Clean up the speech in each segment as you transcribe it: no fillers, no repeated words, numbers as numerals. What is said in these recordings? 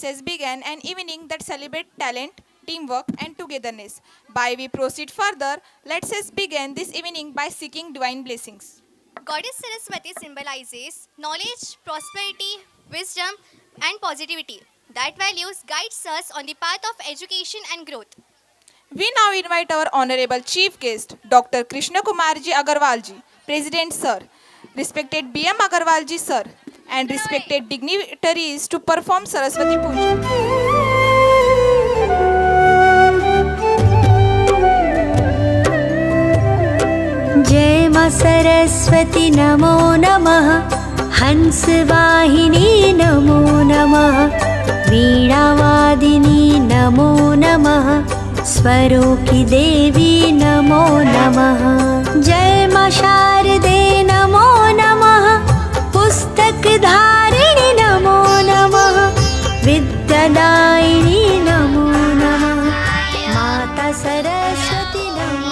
let's us begin an evening that celebrates talent, teamwork, and togetherness. By we proceed further, let's us begin this evening by seeking divine blessings. Goddess Saraswati symbolizes knowledge, prosperity, wisdom, and positivity. That values guides us on the path of education and growth. We now invite our honorable chief guest, Dr. Krishna Kumarji Agarwalji, President Sir, respected B.M. Agarwalji Sir, and respected dignitaries to perform Saraswati Puja. जय मां सरस्वती नमो नमः हंसवाहिनी नमो नमः वीणावादिनी नमो नमः स्वरों की देवी नमो नमः जय मां शारदे नमो नमः पुस्तक धारिणी नमो नमः विद्यादायिनी नमो नमः माता सरस्वती नमो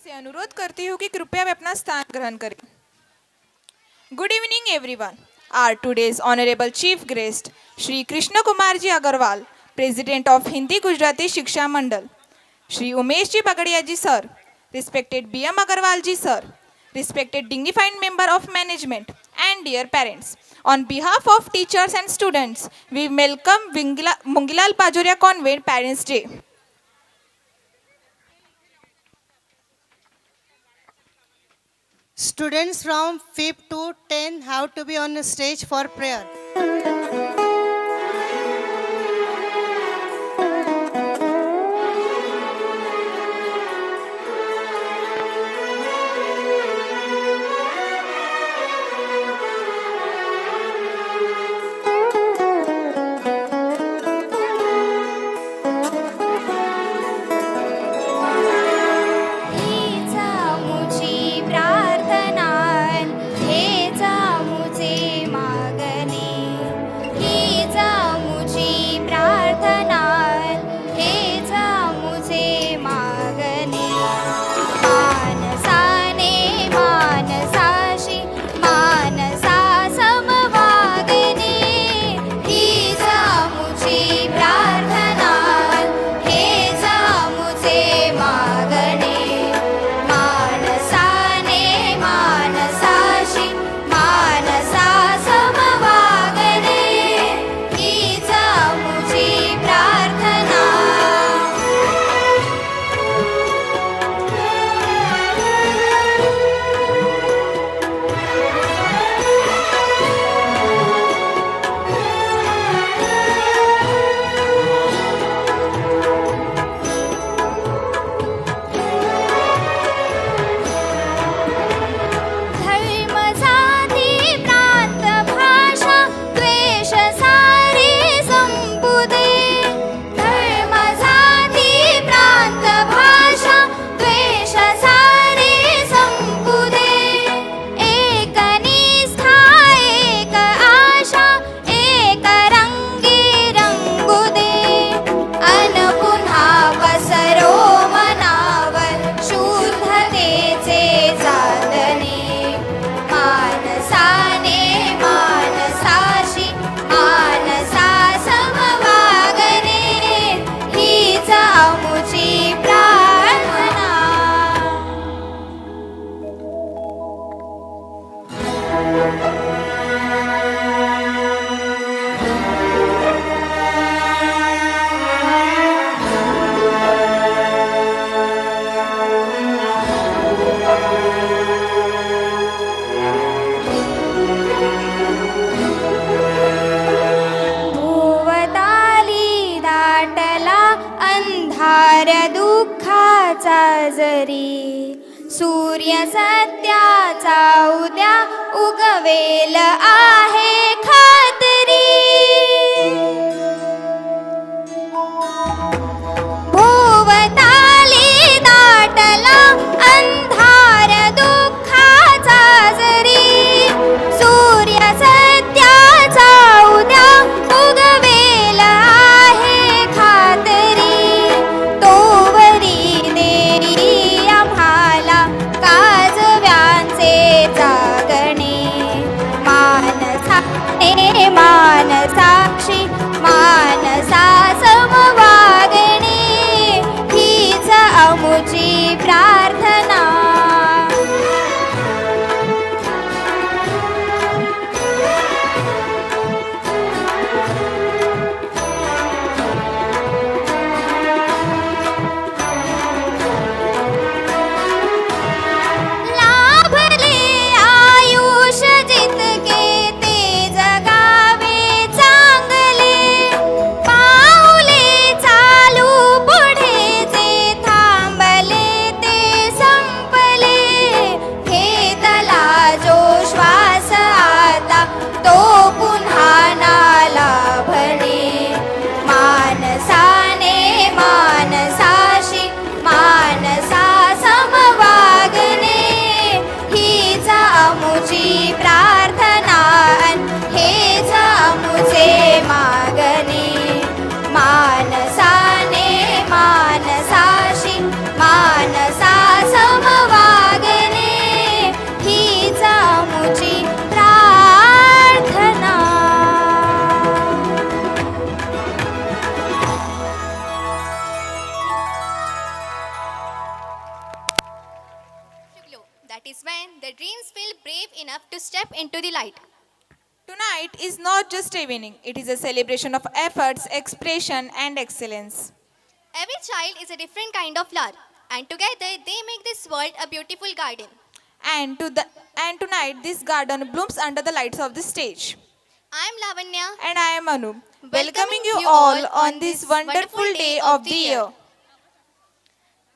से अनुरोध करती हूँ कि कृपया वे अपना स्थान ग्रहण करें. Good evening everyone. Our today's honorable chief guest, Shri Krishna Kumarji Agarwal, President of Hindi Gujarati Shiksha Mandal, Shri Umeshji Bagadiyaji Sir, respected B.M. Agarwalji Sir, respected dignified member of management, and dear parents. On behalf of teachers and students, we welcome Mungilal Pajoria Convent Parents Day. Students from 5th to 10 have to be on the stage for prayer. हीचा मुझी प्रार्थना हेचा मुझे मागणे हीचा मुझी प्रार्थना हेचा मुझे मागणे मानसाने मानसाशी मानसा समवागणे हीचा मुझी प्रार्थना हेचा मुझे मागणे मानसाने मानसाशी मानसा समवागणे हीचा मुझी प्रार्थना धर्म जाती प्रांत भाषा द्वेष सारे संपुदे धर्म जाती प्रांत भाषा द्वेष सारे संपुदे एक निष्ठा एक आशा एक रंगी रंगू दे अन पुन्हा वसरो मनावर शुद्धतेचे चांदणे मानसाने मानसाशी मानसा समवागणे हीचा मुझी प्रार्थना भोवताली दाटला अंधार दुःखाचा जरी सूर्य सत्याचा उद्या उगवेल आहे खात्री भोवताली दाटला अंधार दुःखाचा जरी सूर्य सत्याचा उद्या उगवेल आहे खातरी तोवरी देई आम्हाला काजव्यांचे जागणे मानसाने मानसाक्षी मानसा समवागणे हीच अमुची प्रार्थना लाभले आयुष जितके ते जगावे चांगले पाऊले चालू पुढे जे थांबले ते संपले घेतला जो श्वास आता तो पुन्हा ना लाभणे मानसाने मानसाशी मानसा समवागणे हीच अमुची प्रार्थना हेच अमुचे मागणे मानसाने मानसाशी मानसा समवागणे हीच अमुची प्रार्थना Glow. That is when the dreams feel brave enough to step into the light. Tonight is not just evening, it is a celebration of efforts, expression, and excellence. Every child is a different kind of flower, and together they make this world a beautiful garden. And tonight, this garden blooms under the lights of the stage. I am Lavanya. And I am Anu, Welcoming welcoming you you all all on this wonderful day of the year.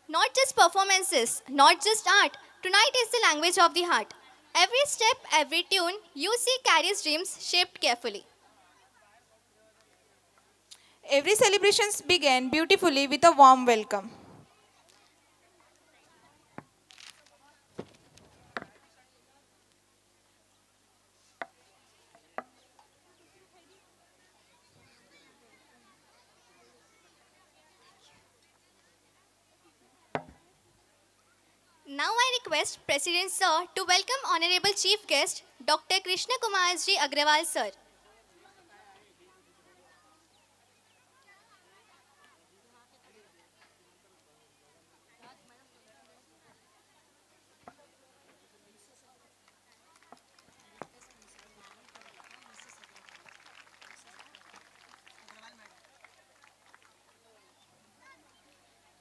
Not just performances, not just art. Tonight is the language of the heart. Every step, every tune you see carries dreams shaped carefully. Every celebrations began beautifully with a warm welcome. Now I request President Sir to welcome Honorable Chief Guest Dr. Krishna Kumarji Agrawal Sir.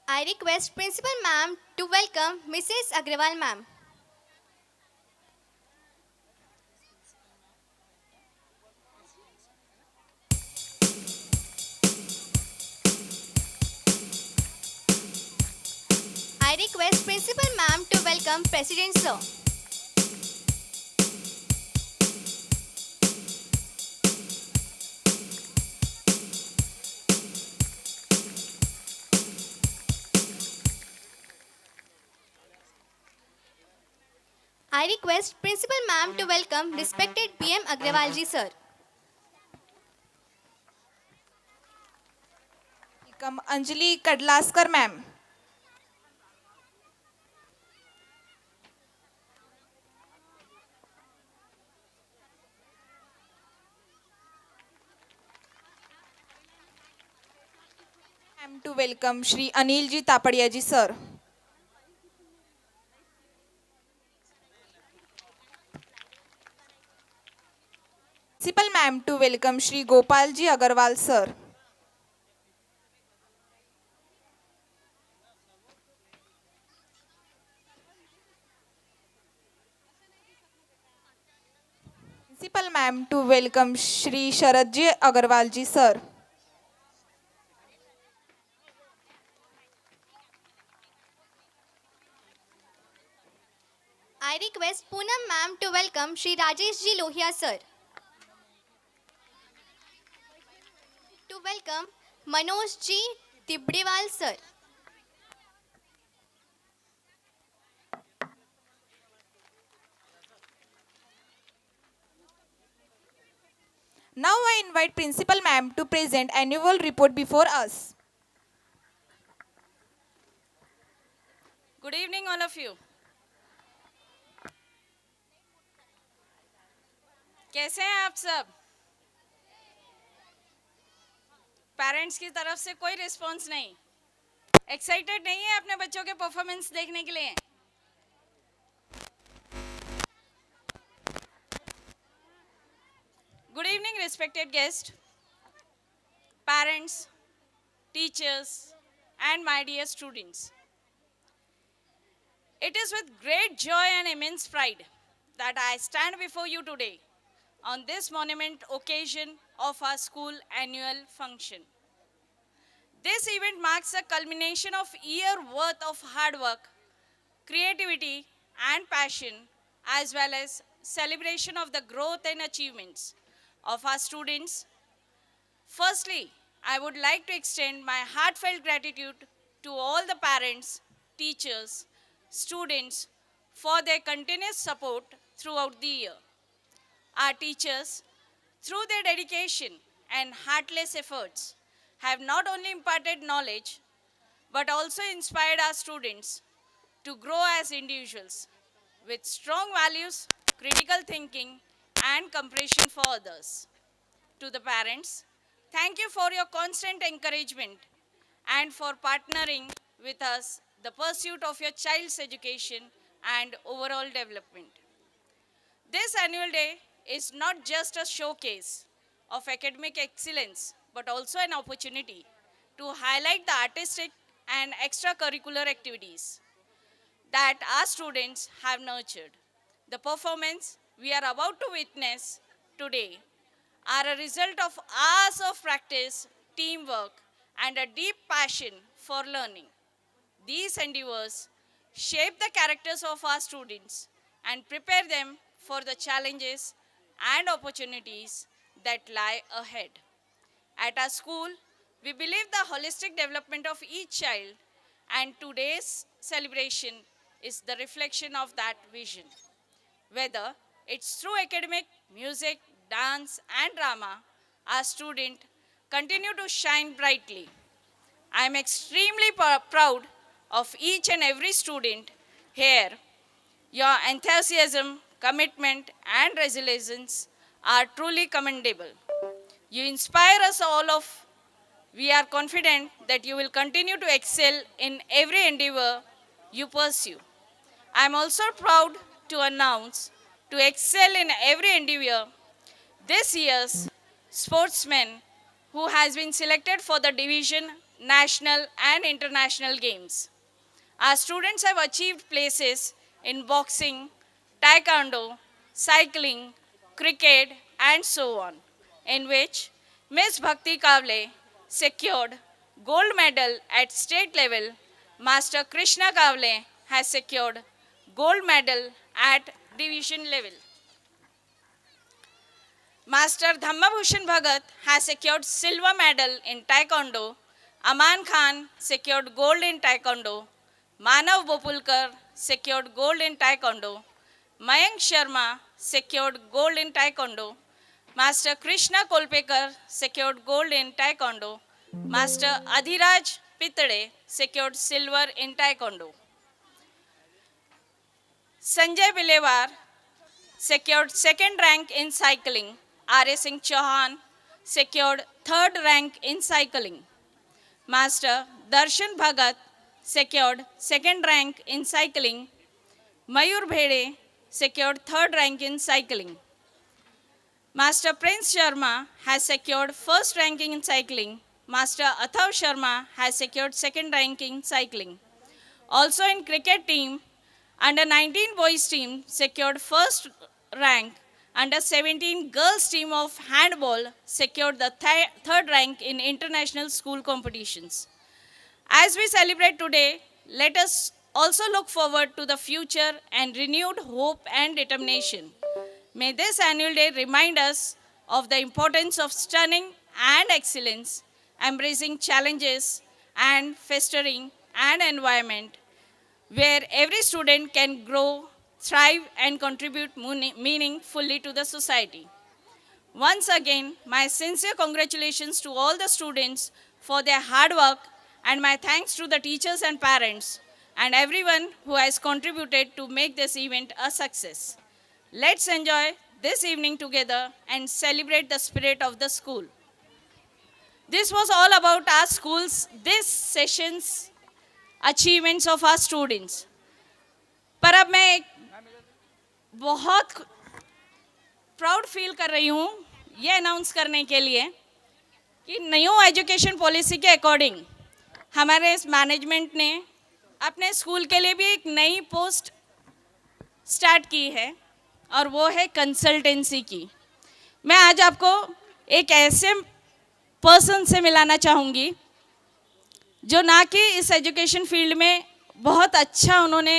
I request Principal Ma'am to welcome Mrs. Agrawal Ma'am. I request Principal Ma'am to welcome President Sir. I request Principal Ma'am to welcome respected PM Agrawalji Sir. Welcome Anjali Kadlaskar ma'am. Ma'am to welcome Shri Anilji Tapadiyaji sir. Principal ma'am to welcome Shri Gopalji Agarwal sir. Principal ma'am to welcome Shri Sharadji Agarwalji sir. I request Poonam ma'am to welcome Shri Rajesh Ji Lohia sir. To welcome Manoj Ji Tibdewal sir. Now I invite Principal Ma'am to present annual report before us. Good evening, all of you. कैसे हैं आप सब? Parents की तरफ से कोई response नहीं। Excited नहीं है अपने बच्चों के परफॉर्मेंस देखने के लिए? Good evening, respected guests, parents, teachers, and my dear students. It is with great joy and immense pride that I stand before you today on this monument occasion of our school annual function. This event marks a culmination of year worth of hard work, creativity, and passion, as well as celebration of the growth and achievements of our students. Firstly, I would like to extend my heartfelt gratitude to all the parents, teachers, students for their continuous support throughout the year. Our teachers, through their dedication and heartless efforts, have not only imparted knowledge but also inspired our students to grow as individuals with strong values, critical thinking, and compassion for others. To the parents, thank you for your constant encouragement and for partnering with us the pursuit of your child's education and overall development. This annual day is not just a showcase of academic excellence but also an opportunity to highlight the artistic and extracurricular activities that our students have nurtured. The performance we are about to witness today are a result of hours of practice, teamwork, and a deep passion for learning. These endeavors shape the characters of our students and prepare them for the challenges and opportunities that lie ahead. At our school, we believe the holistic development of each child, and today's celebration is the reflection of that vision. Whether it's through academic, music, dance, and drama, our students continue to shine brightly. I am extremely proud of each and every student here. Your enthusiasm, commitment, and resilience are truly commendable. You inspire us all of. We are confident that you will continue to excel in every endeavor you pursue. I am also proud to announce to excel in every endeavor this year's sportsman who has been selected for the division, national and international games. Our students have achieved places in boxing, taekwondo, cycling, cricket and so on, in which Ms. Bhakti Kavle secured gold medal at state level. Master Krishna Kavle has secured gold medal at division level. Master Dhammabhushan Bhagat has secured silver medal in taekwondo. Aman Khan secured gold in taekwondo. Manav Bopulkar secured gold in taekwondo. Mayank Sharma secured gold in taekwondo. Master Krishna Kolpekar secured gold in taekwondo. Master Adhiraj Pitade secured silver in taekwondo. Sanjay Bilewar secured second rank in cycling. R.A. Singh Chauhan secured third rank in cycling. Master Darshan Bhagat secured second rank in cycling. Mayur Bhede secured third rank in cycling. Master Prince Sharma has secured first ranking in cycling. Master Athav Sharma has secured second ranking in cycling. Also in cricket team, under 19 boys team secured first rank. Under 17 girls team of handball secured the third rank in international school competitions. As we celebrate today, let us also look forward to the future and renewed hope and determination. May this annual day remind us of the importance of stunning and excellence, embracing challenges and fostering an environment where every student can grow, thrive, and contribute meaningfully to the society. Once again, my sincere congratulations to all the students for their hard work, and my thanks to the teachers and parents and everyone who has contributed to make this event a success. Let's enjoy this evening together and celebrate the spirit of the school. This was all about our school's this session's achievements of our students. पर अब मैं एक बहुत proud feel कर रही हूँ ये announce करने के लिए कि न्यू एजुकेशन पॉलिसी के अकॉर्डिंग हमारे इस मैनेजमेंट ने अपने स्कूल के लिए भी एक नई पोस्ट स्टार्ट की है और वो है कंसल्टेंसी की. मैं आज आपको एक ऐसे पर्सन से मिलाना चाहूँगी जो ना कि इस एजुकेशन फील्ड में बहुत अच्छा उन्होंने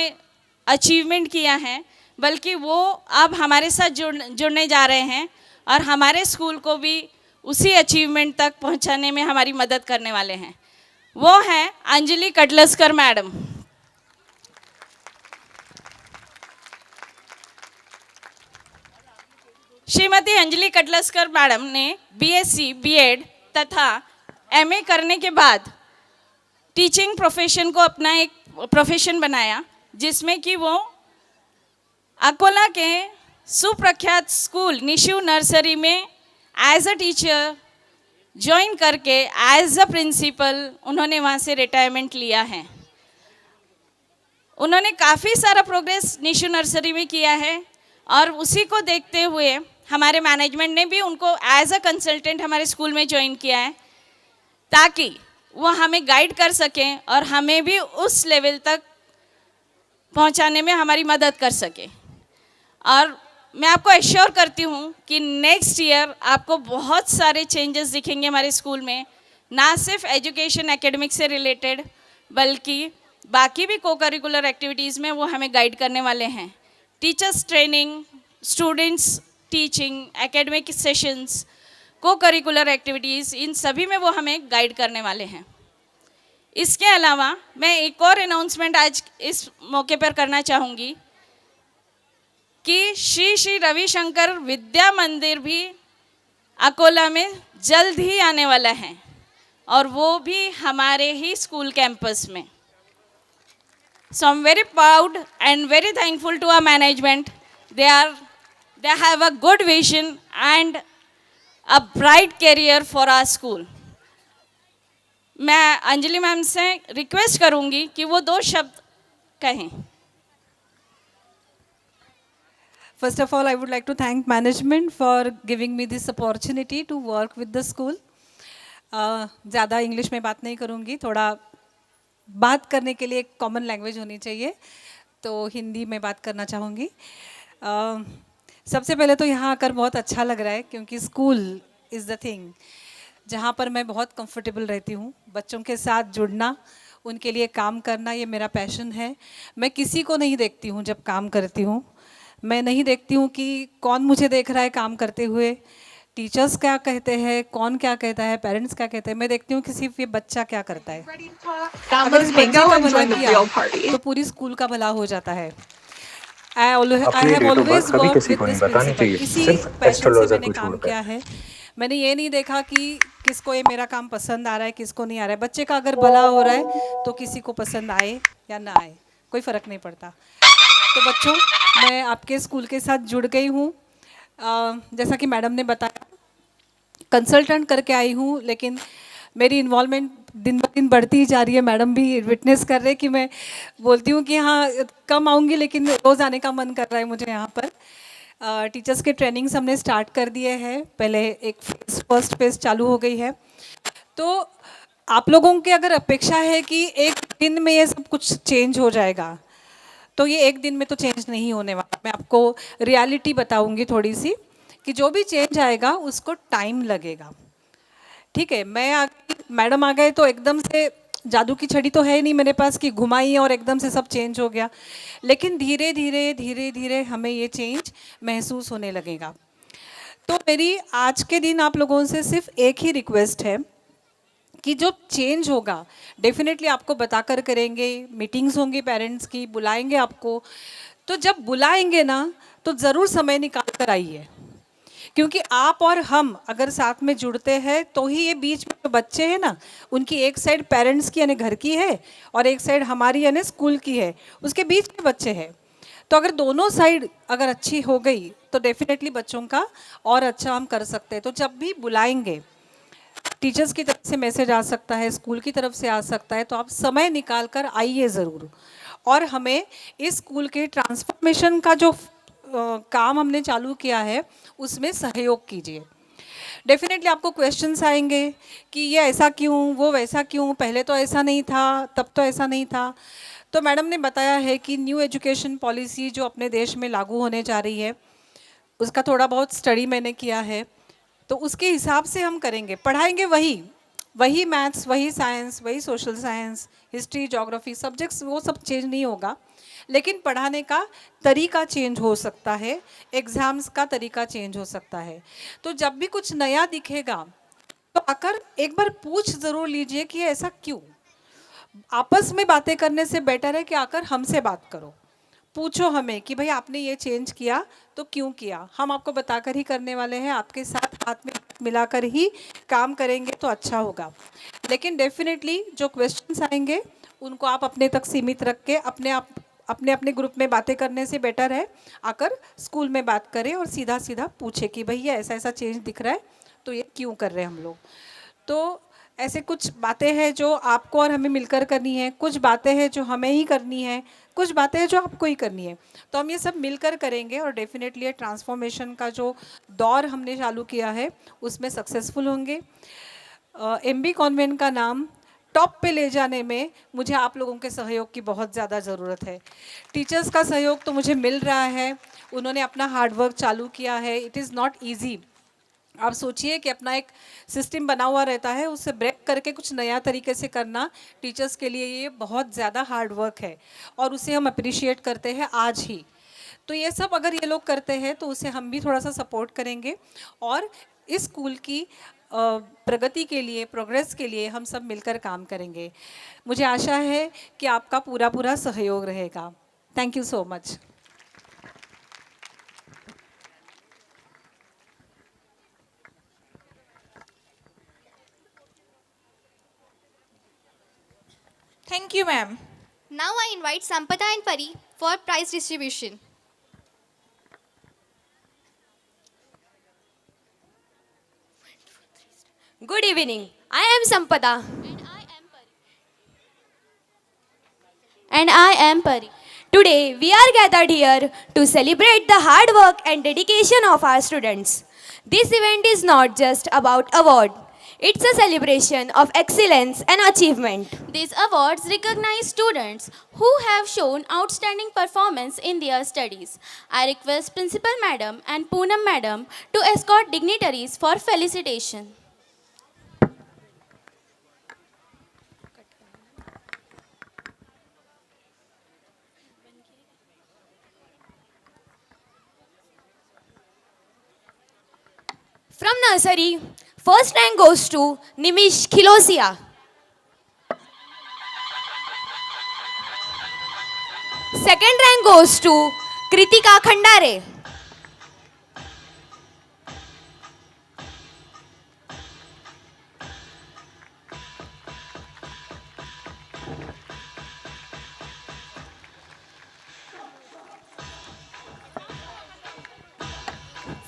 अचीवमेंट किया है, बल्कि वो अब हमारे साथ जुड़ने जा रहे हैं और हमारे स्कूल को भी उसी अचीवमेंट तक पहुंचाने में हमारी मदद करने वाले हैं. वो हैं अंजलि कटलस्कर मैडम. श्रीमती अंजलि कटलस्कर मैडम ने बीएससी, बीएड तथा एमए करने के बाद टीचिंग प्रोफेशन को अपना एक प्रोफेशन बनाया, जिसमें कि वो अकोला के सुप्रख्यात स्कूल निशु नर्सरी में एज अ टीचर ज्वाइन करके एज अ प्रिंसिपल उन्होंने वहाँ से रिटायरमेंट लिया है. उन्होंने काफ़ी सारा प्रोग्रेस निशु नर्सरी में किया है और उसी को देखते हुए हमारे मैनेजमेंट ने भी उनको एज अ कंसल्टेंट हमारे स्कूल में ज्वाइन किया है ताकि वो हमें गाइड कर सकें और हमें भी उस लेवल तक पहुंचाने में हमारी मदद कर सके. और मैं आपको एश्योर करती हूँ कि नेक्स्ट ईयर आपको बहुत सारे चेंजेस दिखेंगे हमारे स्कूल में, ना सिर्फ एजुकेशन एकेडमिक से रिलेटेड बल्कि बाकी भी को करिकुलर एक्टिविटीज़ में वो हमें गाइड करने वाले हैं. Teachers training, students teaching, academic sessions, को करिकुलर एक्टिविटीज़, इन सभी में वो हमें गाइड करने वाले हैं. इसके अलावा मैं एक और अनाउंसमेंट आज इस मौके पर करना चाहूँगी कि श्री श्री रविशंकर विद्या मंदिर भी अकोला में जल्द ही आने वाला है और वो भी हमारे ही स्कूल कैंपस में. So I'm very proud and very thankful to our management. They have a good vision and a bright career for our school. मैं अंजलि मैम से रिक्वेस्ट करूंगी कि वो 2 शब्द कहें. First of all, I would like to thank management for giving me this opportunity to work with the school. ज़्यादा English में बात नहीं करूँगी, थोड़ा बात करने के लिए एक कॉमन लैंग्वेज होनी चाहिए, तो हिंदी में बात करना चाहूँगी. सबसे पहले तो यहाँ आकर बहुत अच्छा लग रहा है क्योंकि स्कूल इज़ द थिंग जहाँ पर मैं बहुत कंफर्टेबल रहती हूँ. बच्चों के साथ जुड़ना, उनके लिए काम करना, ये मेरा पैशन है. मैं किसी को नहीं देखती हूँ जब काम करती हूँ. मैं नहीं देखती हूँ कि कौन मुझे देख रहा है काम करते हुए, टीचर्स क्या कहते हैं, कौन क्या कहता है, पेरेंट्स क्या कहते हैं. मैं देखती हूँ कि सिर्फ ये बच्चा क्या करता है. अगर इस बच्चे का भला किया तो पूरी स्कूल का भला हो जाता है. I have always worked with this principle. इसी पैशन से मैंने काम किया है. मैंने ये नहीं देखा कि किसको ये मेरा काम पसंद आ रहा है, किसको नहीं आ रहा है. बच्चे का अगर भला हो रहा है तो किसी को पसंद आए या ना आए कोई फ़र्क नहीं पड़ता. तो बच्चों, मैं आपके स्कूल के साथ जुड़ गई हूँ. जैसा कि मैडम ने बताया, कंसल्टेंट करके आई हूँ, लेकिन मेरी इन्वॉल्वमेंट दिन ब दिन बढ़ती ही जा रही है. मैडम भी विटनेस कर रहे हैं कि मैं बोलती हूँ कि हाँ कम आऊँगी लेकिन रोज़ आने का मन कर रहा है मुझे यहाँ पर. टीचर्स के ट्रेनिंग्स हमने स्टार्ट कर दिए हैं. पहले एक फर्स्ट फेज चालू हो गई है. तो आप लोगों की अगर अपेक्षा है कि एक दिन में ये सब कुछ चेंज हो जाएगा, तो ये एक दिन में तो चेंज नहीं होने वाला. मैं आपको रियलिटी बताऊंगी थोड़ी सी कि जो भी चेंज आएगा उसको टाइम लगेगा. ठीक है, मैं मैडम आ गए तो एकदम से जादू की छड़ी तो है नहीं मेरे पास कि घुमाई और एकदम से सब चेंज हो गया, लेकिन धीरे धीरे धीरे धीरे हमें ये चेंज महसूस होने लगेगा। तो मेरी आज के दिन आप लोगों से सिर्फ एक ही रिक्वेस्ट है कि जो चेंज होगा डेफिनेटली आपको बताकर करेंगे, मीटिंग्स होंगी पेरेंट्स की, बुलाएंगे आपको। तो जब बुलाएंगे ना तो ज़रूर समय निकाल कर आइए, क्योंकि आप और हम अगर साथ में जुड़ते हैं तो ही ये बीच में जो बच्चे हैं ना, उनकी एक साइड पेरेंट्स की यानी घर की है और एक साइड हमारी यानी स्कूल की है, उसके बीच में बच्चे हैं। तो अगर दोनों साइड अगर अच्छी हो गई तो डेफिनेटली बच्चों का और अच्छा हम कर सकते हैं। तो जब भी बुलाएंगे, टीचर्स की तरफ से मैसेज आ सकता है, स्कूल की तरफ से आ सकता है, तो आप समय निकाल कर आइए ज़रूर। और हमें इस स्कूल के ट्रांसफॉर्मेशन का जो काम हमने चालू किया है उसमें सहयोग कीजिए। डेफिनेटली आपको क्वेश्चंस आएंगे कि ये ऐसा क्यों, वो वैसा क्यों, पहले तो ऐसा नहीं था, तब तो ऐसा नहीं था। तो मैडम ने बताया है कि न्यू एजुकेशन पॉलिसी जो अपने देश में लागू होने जा रही है उसका थोड़ा बहुत स्टडी मैंने किया है, तो उसके हिसाब से हम करेंगे, पढ़ाएंगे वही मैथ्स, वही साइंस, वही social science, history, geography, subjects वो सब चेंज नहीं होगा, लेकिन पढ़ाने का तरीका चेंज हो सकता है, एग्ज़ाम्स का तरीका चेंज हो सकता है। तो जब भी कुछ नया दिखेगा तो आकर एक बार पूछ ज़रूर लीजिए कि ऐसा क्यों। आपस में बातें करने से बेटर है कि आकर हमसे बात करो, पूछो हमें कि भाई आपने ये चेंज किया तो क्यों किया। हम आपको बताकर ही करने वाले हैं, आपके साथ हाथ में मिलाकर ही काम करेंगे तो अच्छा होगा। लेकिन डेफिनेटली जो क्वेश्चंस आएंगे उनको आप अपने तक सीमित रख के अपने ग्रुप में बातें करने से बेटर है आकर स्कूल में बात करें और सीधा सीधा पूछे कि भैया ऐसा ऐसा चेंज दिख रहा है तो ये क्यों कर रहे हैं हम लोग। तो ऐसे कुछ बातें हैं जो आपको और हमें मिलकर करनी है, कुछ बातें हैं जो हमें ही करनी है, कुछ बातें हैं जो आपको ही करनी है। तो हम ये सब मिलकर करेंगे और डेफिनेटली ये ट्रांसफॉर्मेशन का जो दौर हमने चालू किया है उसमें सक्सेसफुल होंगे। एमबी कॉन्वेंट का नाम टॉप पे ले जाने में मुझे आप लोगों के सहयोग की बहुत ज़्यादा ज़रूरत है। टीचर्स का सहयोग तो मुझे मिल रहा है, उन्होंने अपना हार्डवर्क चालू किया है। It is not easy. आप सोचिए कि अपना एक सिस्टम बना हुआ रहता है, उससे ब्रेक करके कुछ नया तरीके से करना टीचर्स के लिए ये बहुत ज़्यादा हार्ड वर्क है और उसे हम अप्रिशिएट करते हैं आज ही। तो ये सब अगर ये लोग करते हैं तो उसे हम भी थोड़ा सा सपोर्ट करेंगे और इस स्कूल की प्रगति के लिए, प्रोग्रेस के लिए हम सब मिलकर काम करेंगे। मुझे आशा है कि आपका पूरा सहयोग रहेगा। Thank you so much. Thank you, ma'am. Now I invite Sampada and Pari for prize distribution. Good evening. I am Sampada. And I am Pari. Today we are gathered here to celebrate the hard work and dedication of our students. This event is not just about award. It's a celebration of excellence and achievement. These awards recognize students who have shown outstanding performance in their studies. I request Principal Madam and Poonam Madam to escort dignitaries for felicitation. From nursery, first rank goes to Nimish Khilosia. Second rank goes to Kritika Khandare.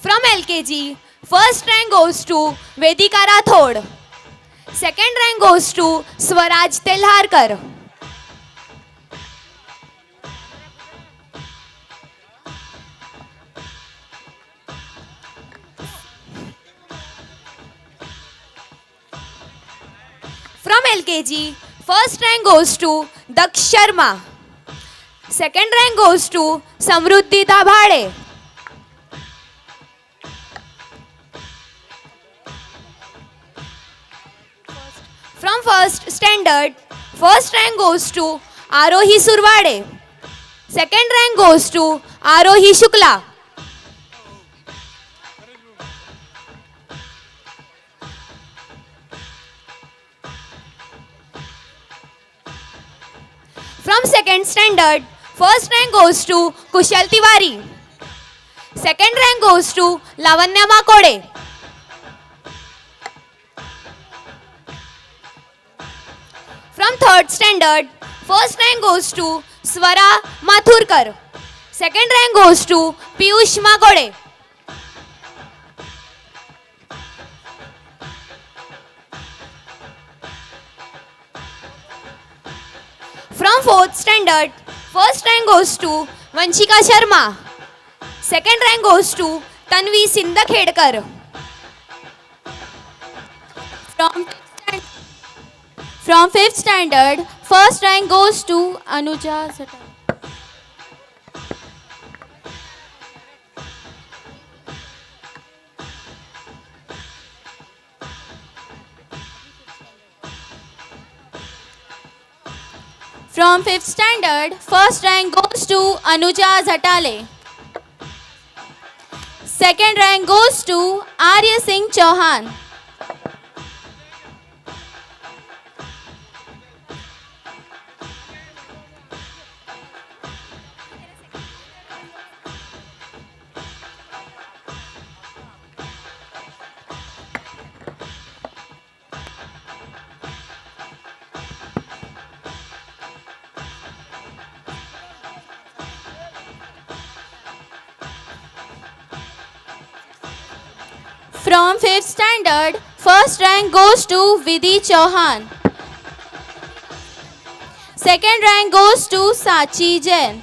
From LKG, first rank goes to Vedika Rathod. Second rank goes to Swaraj Telharkar. From LKG, first rank goes to Daksh Sharma. Second rank goes to Samruddhi Dabhade. From first standard, First rank goes to Arohi Survade. Second rank goes to Arohi Shukla. From second standard, first rank goes to Kushal Tiwari. Second rank goes to Lavanya Makode. From third standard, first rank goes to Swara Mathurkar. Second rank goes to Piyush Makode. From fourth standard, first rank goes to Vanshika Sharma. Second rank goes to Tanvi Sindakhedkar. From fifth standard, first rank goes to Anuja Zata. From fifth standard, first rank goes to Anuja Zatale. Second rank goes to Arya Singh Chauhan. From fifth standard, first rank goes to Vidhi Chauhan. Second rank goes to Sachi Jain.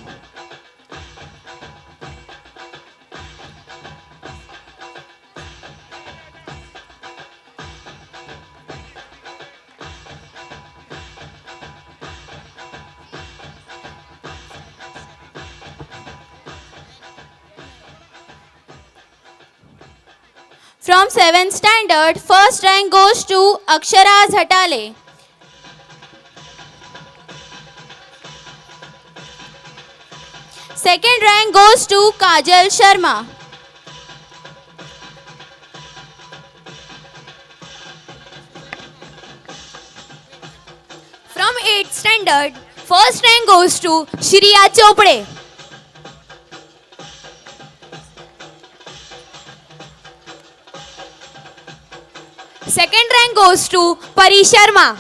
From 7th standard, first rank goes to Akshara Zatale. Second rank goes to Kajal Sharma. From 8th standard, first rank goes to Shriya Chopde. Second rank goes to Pari Sharma.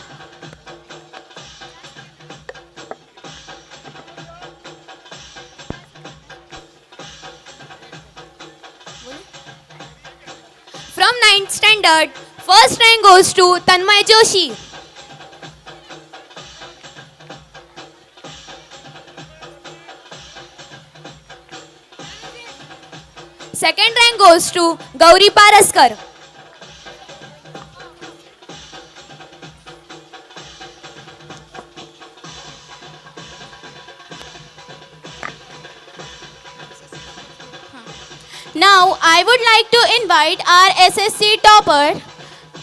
From 9th standard, first rank goes to Tanmay Joshi. Second rank goes to Gauri Paraskar. Now, I would like to invite our SSC topper,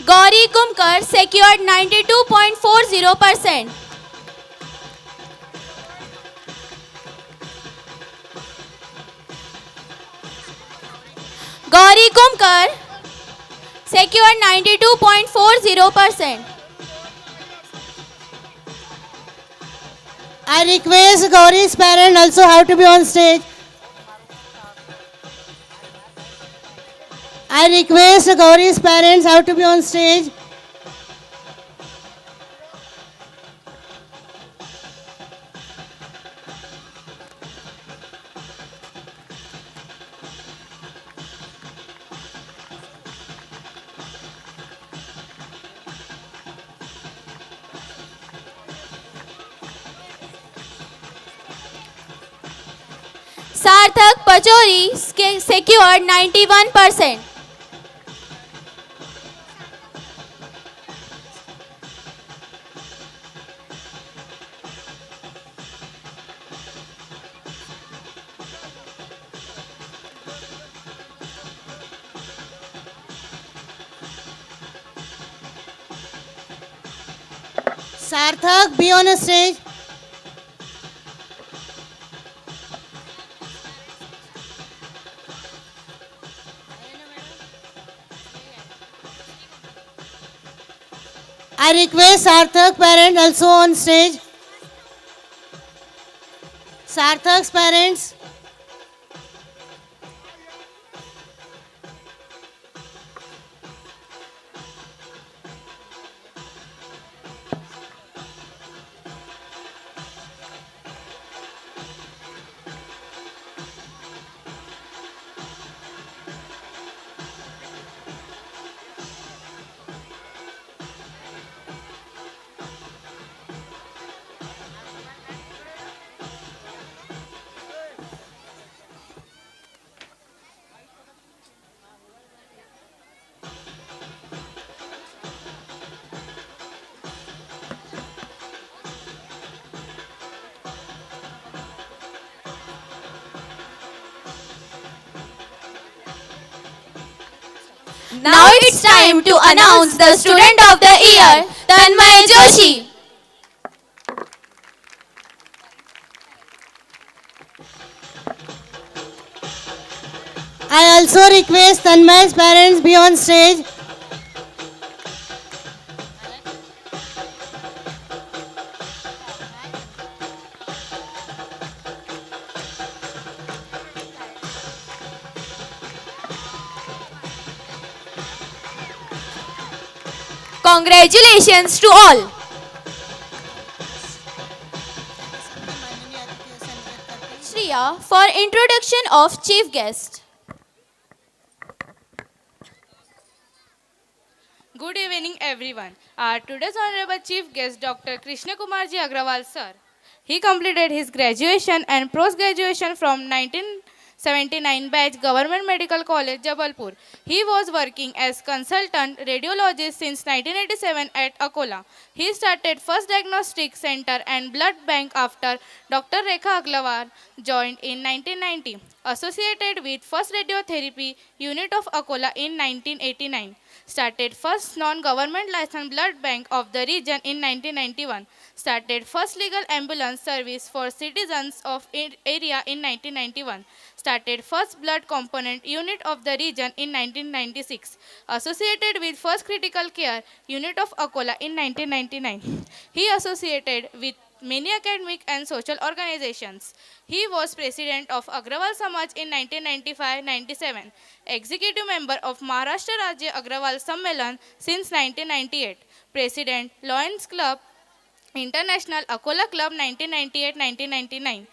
Gauri Kumkar, secured 92.40%. Gauri Kumkar, secured 92.40%. I request Gauri's parents also have to be on stage. I request Gauri's parents have to be on stage. Sarthak Pachori secured 91%. Sarthak, be on a stage. I request Sarthak parent also on stage. Sarthak's parents. Now it's time to announce the Student of the Year, Tanmay Joshi. I also request Tanmay's parents be on stage. Congratulations to all. Shreya for introduction of chief guest. Good evening, everyone. Our today's honorable chief guest, Dr. Krishna Kumarji Agrawal, sir. He completed his graduation and post-graduation from 1979 batch Government Medical College, Jabalpur. He was working as consultant radiologist since 1987 at Akola. He started first diagnostic center and blood bank after Dr. Rekha Agrawal joined in 1990. Associated with first radiotherapy unit of Akola in 1989. Started first non-government licensed blood bank of the region in 1991. Started first legal ambulance service for citizens of area in 1991. Started first blood component unit of the region in 1996. Associated with first critical care unit of Akola in 1999. He associated with many academic and social organizations. He was president of Agrawal Samaj in 1995-97, executive member of Maharashtra Rajya Agrawal Sammelan since 1998, president Lions Club International Akola Club 1998-1999,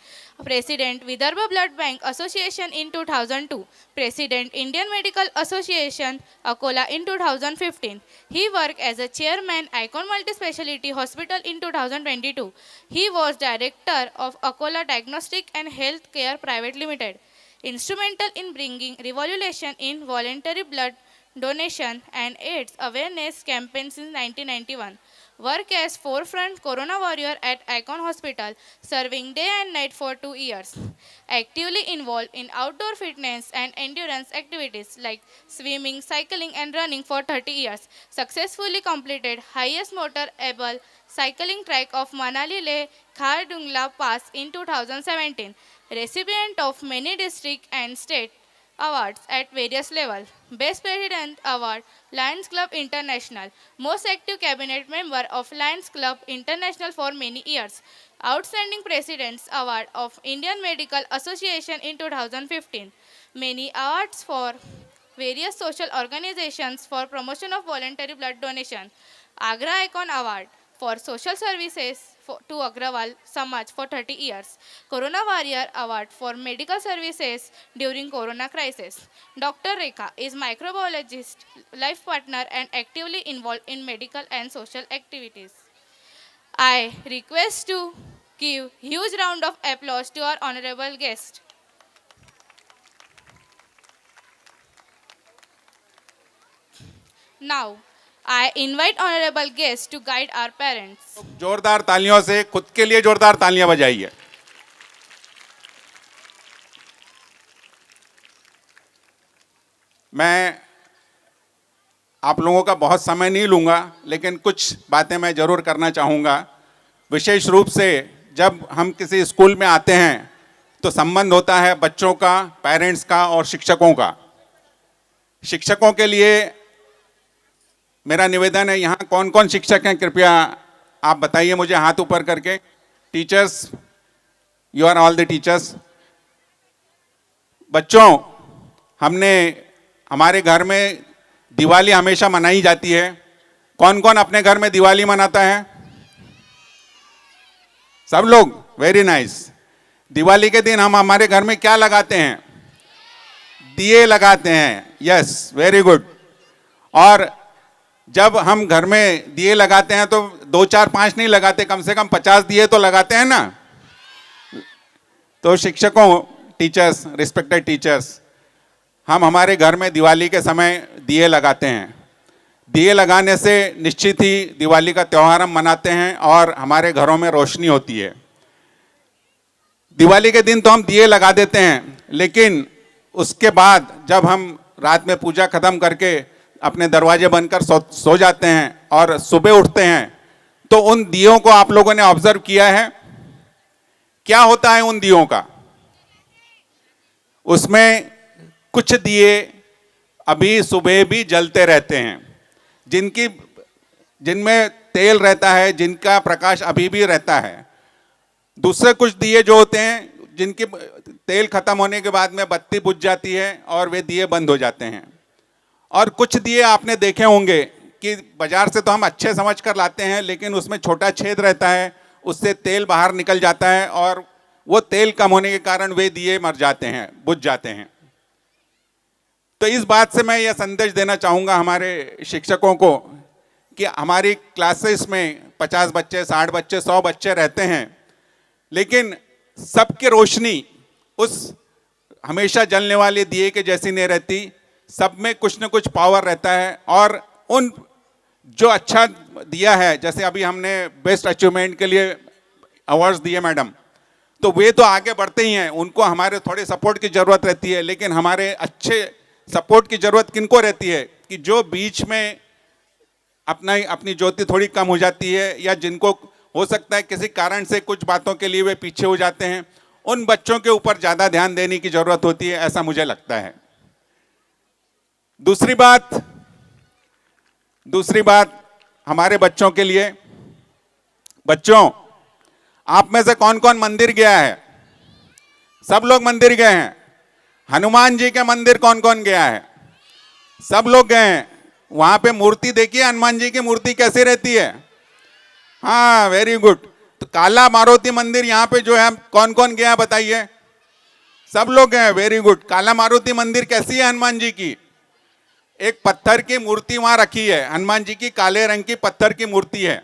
President Vidarbha Blood Bank Association in 2002, President Indian Medical Association Akola in 2015. He worked as a chairman Icon Multi-Speciality Hospital in 2022. He was director of Akola Diagnostic and Health Care Private Limited. Instrumental in bringing revolution in voluntary blood donation and AIDS awareness campaign since 1991. Work as forefront Corona warrior at Icon Hospital, serving day and night for 2 years. Actively involved in outdoor fitness and endurance activities like swimming, cycling and running for 30 years. Successfully completed highest motor able cycling track of Manali Leh Khardungla Pass in 2017. Recipient of many district and state awards at various levels. Best President Award, Lions Club International. Most active cabinet member of Lions Club International for many years. Outstanding President's Award of Indian Medical Association in 2015. Many awards for various social organizations for promotion of voluntary blood donation. Agra Icon Award for social services to Agrawal Samaj for 30 years. Corona Warrior Award for medical services during Corona crisis. Dr. Rekha is microbiologist, life partner and actively involved in medical and social activities. I request to give huge round of applause to our honorable guest. Now, I invite honorable guests to guide our parents. जोरदार तालियों से खुद के लिए जोरदार तालियां बजाइए। मैं आप लोगों का बहुत समय नहीं लूँगा, लेकिन कुछ बातें मैं ज़रूर करना चाहूँगा। विशेष रूप से जब हम किसी स्कूल में आते हैं तो संबंध होता है बच्चों का, पेरेंट्स का और शिक्षकों का। शिक्षकों के लिए मेरा निवेदन है, यहाँ कौन कौन शिक्षक हैं कृपया आप बताइए मुझे हाथ ऊपर करके। Teachers, you are all the teachers. बच्चों, हमारे घर में दिवाली हमेशा मनाई जाती है। कौन कौन अपने घर में दिवाली मनाता है? सब लोग, वेरी नाइस। दिवाली के दिन हम हमारे घर में क्या लगाते हैं? दिए लगाते हैं। Yes, very good. और जब हम घर में दिए लगाते हैं तो 2, 4, 5 नहीं लगाते, कम से कम 50 दिए तो लगाते हैं ना। तो शिक्षकों, टीचर्स, रिस्पेक्टेड टीचर्स, हम हमारे घर में दिवाली के समय दिए लगाते हैं। दिए लगाने से निश्चित ही दिवाली का त्यौहार हम मनाते हैं और हमारे घरों में रोशनी होती है। दिवाली के दिन तो हम दिए लगा देते हैं, लेकिन उसके बाद जब हम रात में पूजा खत्म करके अपने दरवाजे बंद कर सो जाते हैं और सुबह उठते हैं, तो उन दियों को आप लोगों ने ऑब्जर्व किया है? क्या होता है उन दियों का? उसमें कुछ दिए अभी सुबह भी जलते रहते हैं, जिनमें तेल रहता है, जिनका प्रकाश अभी भी रहता है। दूसरे कुछ दिए जो होते हैं जिनकी तेल खत्म होने के बाद में बत्ती बुझ जाती है और वे दिए बंद हो जाते हैं। और कुछ दिए आपने देखे होंगे कि बाजार से तो हम अच्छे समझ कर लाते हैं, लेकिन उसमें छोटा छेद रहता है, उससे तेल बाहर निकल जाता है और वो तेल कम होने के कारण वे दिए मर जाते हैं, बुझ जाते हैं। तो इस बात से मैं यह संदेश देना चाहूँगा हमारे शिक्षकों को कि हमारी क्लासेस में 50 बच्चे, 60 बच्चे, 100 बच्चे रहते हैं, लेकिन सबकी रोशनी उस हमेशा जलने वाले दिए के जैसी नहीं रहती। सब में कुछ न कुछ पावर रहता है और उन जो अच्छा दिया है, जैसे अभी हमने बेस्ट अचीवमेंट के लिए अवार्ड्स दिए मैडम, तो वे तो आगे बढ़ते ही हैं, उनको हमारे थोड़े सपोर्ट की ज़रूरत रहती है। लेकिन हमारे अच्छे सपोर्ट की ज़रूरत किनको रहती है कि जो बीच में अपनी ज्योति थोड़ी कम हो जाती है, या जिनको हो सकता है किसी कारण से कुछ बातों के लिए वे पीछे हो जाते हैं, उन बच्चों के ऊपर ज़्यादा ध्यान देने की ज़रूरत होती है, ऐसा मुझे लगता है। दूसरी बात हमारे बच्चों के लिए, बच्चों, आप में से कौन कौन मंदिर गया है? सब लोग मंदिर गए हैं। हनुमान जी के मंदिर कौन कौन गया है? सब लोग गए हैं। वहां पे मूर्ति देखिए, हनुमान जी की मूर्ति कैसी रहती है? हाँ, वेरी गुड। तो काला मारुति मंदिर यहाँ पे जो है, कौन कौन गया बताइए? सब लोग गए, वेरी गुड। काला मारुति मंदिर कैसी है हनुमान जी की? एक पत्थर की मूर्ति वहां रखी है, हनुमान जी की काले रंग की पत्थर की मूर्ति है।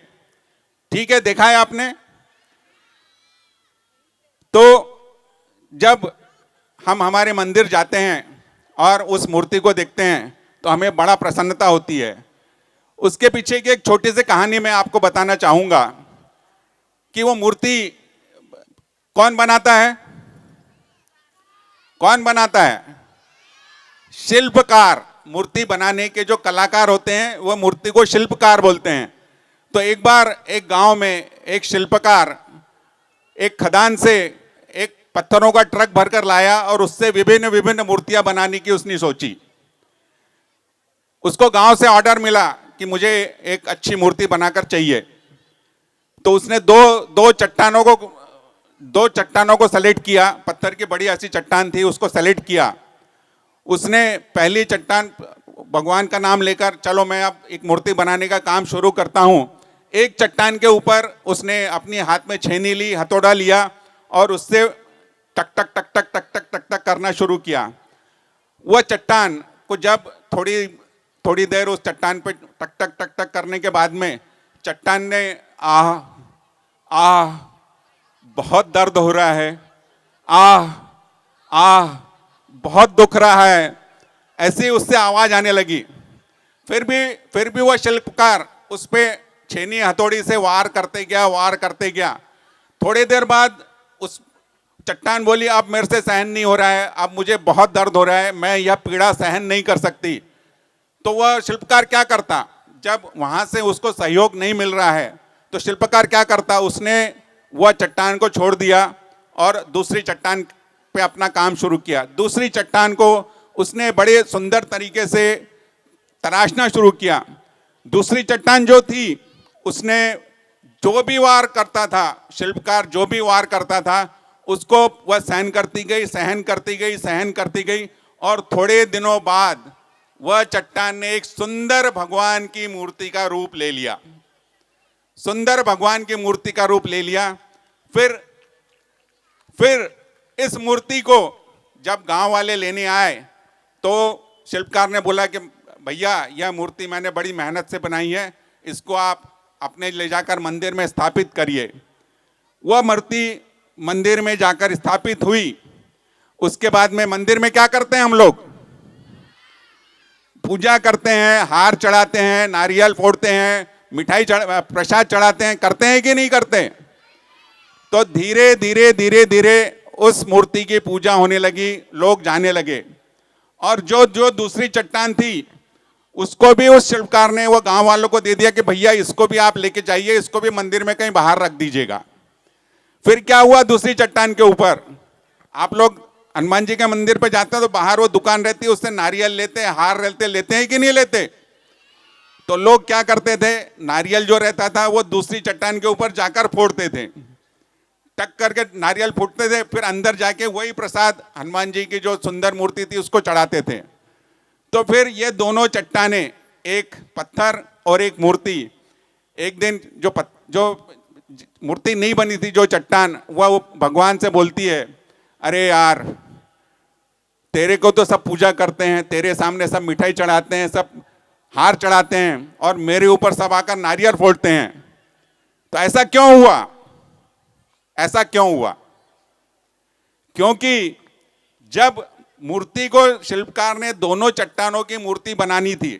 ठीक है, देखा है आपने? तो जब हम हमारे मंदिर जाते हैं और उस मूर्ति को देखते हैं तो हमें बड़ा प्रसन्नता होती है। उसके पीछे की एक छोटी सी कहानी मैं आपको बताना चाहूंगा कि वो मूर्ति कौन बनाता है? कौन बनाता है? शिल्पकार। मूर्ति बनाने के जो कलाकार होते हैं वो मूर्ति को शिल्पकार बोलते हैं। तो एक बार एक गांव में एक शिल्पकार एक खदान से एक पत्थरों का ट्रक भरकर लाया और उससे विभिन्न विभिन्न मूर्तियां बनाने की उसने सोची। उसको गांव से ऑर्डर मिला कि मुझे एक अच्छी मूर्ति बनाकर चाहिए। तो उसने दो चट्टानों को सेलेक्ट किया। पत्थर की बड़ी ऐसी चट्टान थी, उसको सेलेक्ट किया। उसने पहली चट्टान भगवान का नाम लेकर, चलो मैं अब एक मूर्ति बनाने का काम शुरू करता हूं। एक चट्टान के ऊपर उसने अपनी हाथ में छेनी ली, हथौड़ा लिया और उससे टक टक टक टक टक टक टक टक करना शुरू किया। वह चट्टान को जब थोड़ी देर उस चट्टान पे टक टक टक टक करने के बाद में चट्टान ने बहुत दर्द हो रहा है, बहुत दुख रहा है, ऐसी उससे आवाज आने लगी। फिर भी वह शिल्पकार उस पे छेनी हथौड़ी से वार करते गया। थोड़ी देर बाद उस चट्टान बोली, अब मेरे से सहन नहीं हो रहा है, अब मुझे बहुत दर्द हो रहा है, मैं यह पीड़ा सहन नहीं कर सकती। तो वह शिल्पकार क्या करता, जब वहाँ से उसको सहयोग नहीं मिल रहा है तो शिल्पकार क्या करता, उसने वह चट्टान को छोड़ दिया और दूसरी चट्टान पे अपना काम शुरू किया। दूसरी चट्टान को उसने बड़े सुंदर तरीके से तराशना शुरू किया। दूसरी चट्टान जो थी, उसने जो भी वार करता था, शिल्पकार जो भी वार करता था, उसको वह सहन करती गई, सहन करती गई, सहन करती गई, और थोड़े दिनों बाद वह चट्टान ने एक सुंदर भगवान की मूर्ति का रूप ले लिया, सुंदर भगवान की मूर्ति का रूप ले लिया। फिर इस मूर्ति को जब गांव वाले लेने आए तो शिल्पकार ने बोला कि भैया, यह मूर्ति मैंने बड़ी मेहनत से बनाई है, इसको आप अपने ले जाकर मंदिर में स्थापित करिए। वह मूर्ति मंदिर में जाकर स्थापित हुई। उसके बाद में मंदिर में क्या करते हैं हम लोग, पूजा करते हैं, हार चढ़ाते हैं, नारियल फोड़ते हैं, मिठाई प्रसाद चढ़ाते हैं, करते हैं कि नहीं करते। तो धीरे धीरे धीरे धीरे उस मूर्ति की पूजा होने लगी, लोग जाने लगे। और जो दूसरी चट्टान थी उसको भी उस शिल्पकार ने वो गांव वालों को दे दिया कि भैया इसको भी आप लेके जाइए, इसको भी मंदिर में कहीं बाहर रख दीजिएगा। फिर क्या हुआ, दूसरी चट्टान के ऊपर आप लोग हनुमान जी के मंदिर पे जाते हैं तो बाहर वो दुकान रहती है, उससे नारियल लेते हैं, हार लेते हैं कि नहीं लेते। तो लोग क्या करते थे, नारियल जो रहता था वो दूसरी चट्टान के ऊपर जाकर फोड़ते थे, टक करके नारियल फूटते थे, फिर अंदर जाके वही प्रसाद हनुमान जी की जो सुंदर मूर्ति थी उसको चढ़ाते थे। तो फिर ये दोनों चट्टानें, एक पत्थर और एक मूर्ति, एक दिन जो मूर्ति नहीं बनी थी, जो चट्टान, वह भगवान से बोलती है, अरे यार, तेरे को तो सब पूजा करते हैं, तेरे सामने सब मिठाई चढ़ाते हैं, सब हार चढ़ाते हैं, और मेरे ऊपर सब आकर नारियल फोड़ते हैं। तो ऐसा क्यों हुआ, ऐसा क्यों हुआ? क्योंकि जब मूर्ति को शिल्पकार ने दोनों चट्टानों की मूर्ति बनानी थी,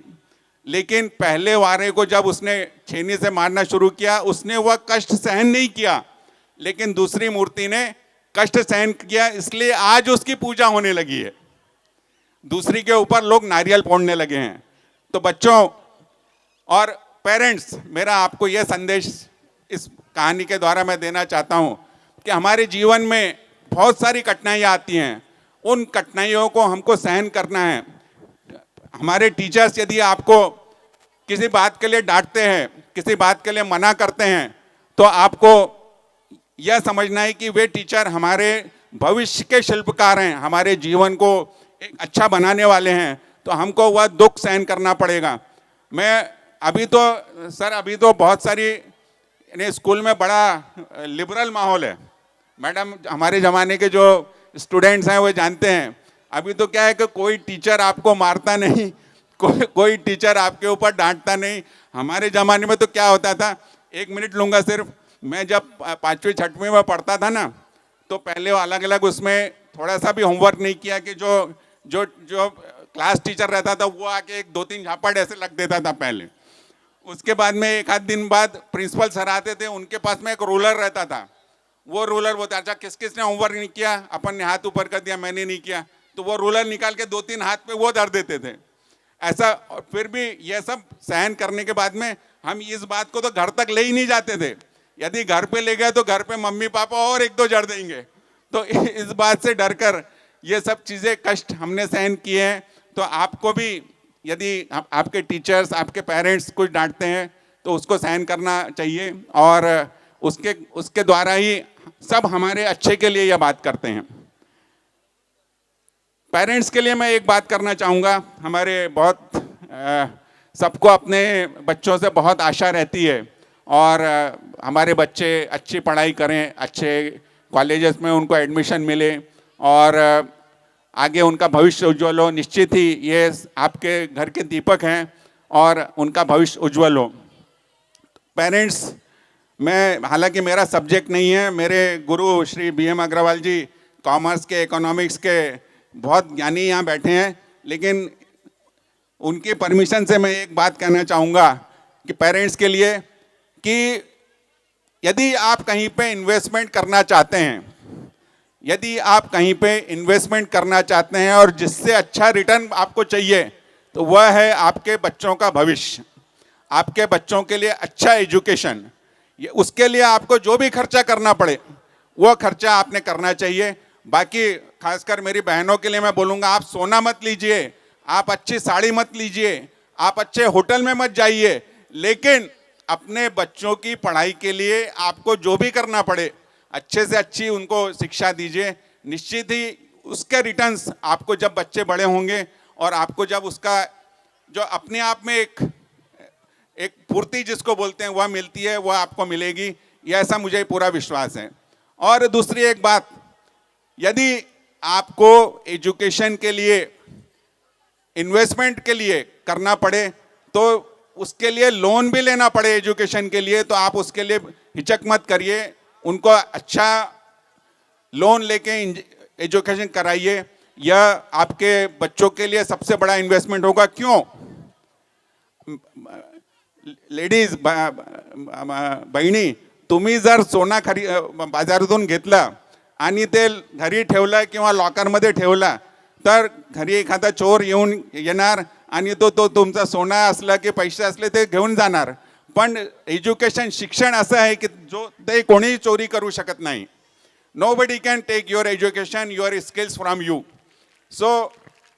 लेकिन पहले वारे को जब उसने छेनी से मारना शुरू किया, उसने वह कष्ट सहन नहीं किया, लेकिन दूसरी मूर्ति ने कष्ट सहन किया, इसलिए आज उसकी पूजा होने लगी है। दूसरी के ऊपर लोग नारियल फोड़ने लगे हैं। तो बच्चों और पेरेंट्स, मेरा आपको यह संदेश इस कहानी के द्वारा मैं देना चाहता हूं कि हमारे जीवन में बहुत सारी कठिनाइयां आती हैं, उन कठिनाइयों को हमको सहन करना है। हमारे टीचर्स यदि आपको किसी बात के लिए डांटते हैं, किसी बात के लिए मना करते हैं, तो आपको यह समझना है कि वे टीचर हमारे भविष्य के शिल्पकार हैं, हमारे जीवन को एक अच्छा बनाने वाले हैं। तो हमको वह दुख सहन करना पड़ेगा। मैं अभी तो बहुत सारी स्कूल में बड़ा लिबरल माहौल है। मैडम, हमारे ज़माने के जो स्टूडेंट्स हैं वो जानते हैं, अभी तो क्या है कि कोई टीचर आपको मारता नहीं, कोई टीचर आपके ऊपर डांटता नहीं। हमारे ज़माने में तो क्या होता था, 1 मिनट लूँगा सिर्फ, मैं जब 5वीं 6वीं में पढ़ता था ना, तो पहले अलग अलग उसमें थोड़ा सा भी होमवर्क नहीं किया कि जो क्लास टीचर रहता था वो आके 1-2-3 झापड़ ऐसे लग देता था पहले। उसके बाद में 1 आध दिन बाद प्रिंसिपल सर आते थे, उनके पास में एक रूलर रहता था। वो रूलर बोलता, अच्छा किस किसने होमवर्क नहीं किया, अपन ने हाथ ऊपर कर दिया, मैंने नहीं किया, तो वो रूलर निकाल के 2-3 हाथ पे वो धर देते थे ऐसा। फिर भी ये सब सहन करने के बाद में हम इस बात को तो घर तक ले ही नहीं जाते थे। यदि घर पे ले गए तो घर पे मम्मी पापा और 1-2 जड़ देंगे। तो इस बात से डर कर ये सब चीज़ें, कष्ट हमने सहन किए हैं। तो आपको भी यदि आपके टीचर्स, आपके पेरेंट्स कुछ डांटते हैं तो उसको सहन करना चाहिए, और उसके द्वारा ही सब हमारे अच्छे के लिए यह बात करते हैं। पेरेंट्स के लिए मैं एक बात करना चाहूँगा। हमारे सबको अपने बच्चों से बहुत आशा रहती है, और हमारे बच्चे अच्छी पढ़ाई करें, अच्छे कॉलेजेस में उनको एडमिशन मिले और आगे उनका भविष्य उज्ज्वल हो। निश्चित ही ये आपके घर के दीपक हैं और उनका भविष्य उज्ज्वल हो। पेरेंट्स, हालांकि मेरा सब्जेक्ट नहीं है, मेरे गुरु श्री BM अग्रवाल जी कॉमर्स के, इकोनॉमिक्स के बहुत ज्ञानी यहाँ बैठे हैं, लेकिन उनकी परमिशन से मैं एक बात कहना चाहूँगा कि पेरेंट्स के लिए, कि यदि आप कहीं पे इन्वेस्टमेंट करना चाहते हैं, यदि आप कहीं पे इन्वेस्टमेंट करना चाहते हैं और जिससे अच्छा रिटर्न आपको चाहिए, तो तो वह है आपके बच्चों का भविष्य, आपके बच्चों के लिए अच्छा एजुकेशन। ये उसके लिए आपको जो भी खर्चा करना पड़े वो खर्चा आपने करना चाहिए। बाकी खासकर मेरी बहनों के लिए मैं बोलूँगा, आप सोना मत लीजिए, आप अच्छी साड़ी मत लीजिए, आप अच्छे होटल में मत जाइए, लेकिन अपने बच्चों की पढ़ाई के लिए आपको जो भी करना पड़े अच्छे से अच्छी उनको शिक्षा दीजिए। निश्चित ही उसके रिटर्न्स आपको जब बच्चे बड़े होंगे और आपको जब उसका जो अपने आप में एक पूर्ति जिसको बोलते हैं वह मिलती है, वह आपको मिलेगी, ये ऐसा मुझे पूरा विश्वास है। और दूसरी एक बात, यदि आपको एजुकेशन के लिए इन्वेस्टमेंट के लिए करना पड़े तो उसके लिए लोन भी लेना पड़े एजुकेशन के लिए, तो आप उसके लिए हिचक मत करिए, उनको अच्छा लोन लेके एजुकेशन कराइए। यह आपके बच्चों के लिए सबसे बड़ा इन्वेस्टमेंट होगा। क्यों? लेडीज बहिणी, तुम्ही जर सोना बाजारातून घेतला आणि ते घरी ठेवलं किंवा लॉकरमध्ये ठेवला तर घरी एखादा चोर येणार आणि तो तुमचा सोना असला की पैसे असले ते घेऊन जाणार। पण एज्युकेशन शिक्षण असं आहे की जो ते कोणीही चोरी करू शकत नाही। Nobody can take your education, your skills from you. So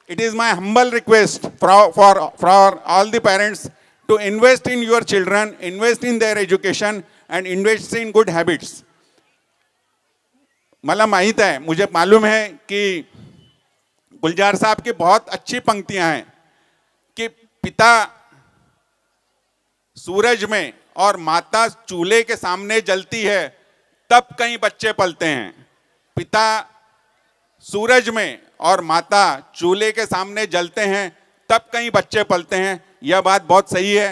it is my humble request for all the parents to invest in your children, invest in their education and invest in good habits. मला माहित है, मुझे मालूम है कि गुलजार साहब की बहुत अच्छी पंक्तियां हैं कि पिता सूरज में और माता चूल्हे के सामने जलती है तब कई बच्चे पलते हैं। पिता सूरज में और माता चूल्हे के सामने जलते हैं तब कई बच्चे पलते हैं। यह बात बहुत सही है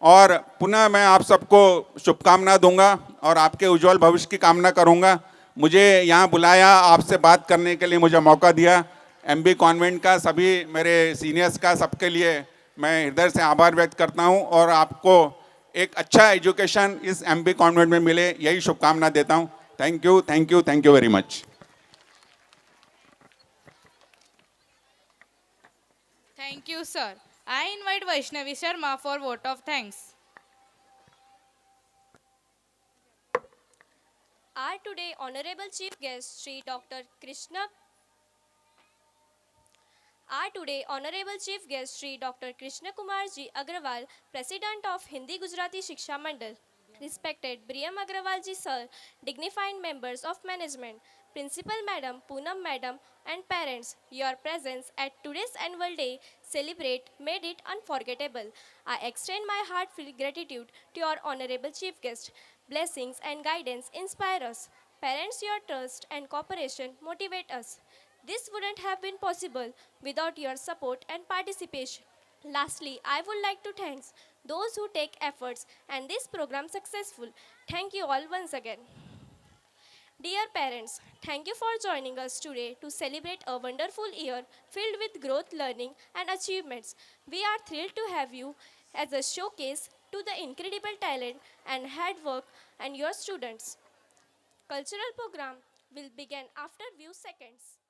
और पुनः मैं आप सबको शुभकामना दूंगा और आपके उज्जवल भविष्य की कामना करूंगा। मुझे यहाँ बुलाया, आपसे बात करने के लिए मुझे मौका दिया, एमबी कॉन्वेंट का, सभी मेरे सीनियर्स का, सबके लिए मैं हृदय से आभार व्यक्त करता हूँ और आपको एक अच्छा एजुकेशन इस एमबी कॉन्वेंट में मिले, यही शुभकामना देता हूँ। Thank you, thank you, thank you very much. Thank you, sir. I invite Vaishnavi Sharma for vote of thanks. Our today honorable chief guest Shri Dr. Krishna Kumar Ji Agrawal, President of Hindi Gujarati Shiksha Mandal. Respected Briyam Agrawal Ji Sir, dignified members of management, Principal Madam, Poonam Madam and parents, your presence at today's annual day celebrate made it unforgettable. I extend my heartfelt gratitude to your honorable chief guest. Blessings and guidance inspire us. Parents, your trust and cooperation motivate us. This wouldn't have been possible without your support and participation. Lastly, I would like to thank those who take efforts and this program successful. Thank you all once again. Dear parents, thank you for joining us today to celebrate a wonderful year filled with growth, learning and achievements. We are thrilled to have you as a showcase to the incredible talent and hard work and your students. Cultural program will begin after few seconds.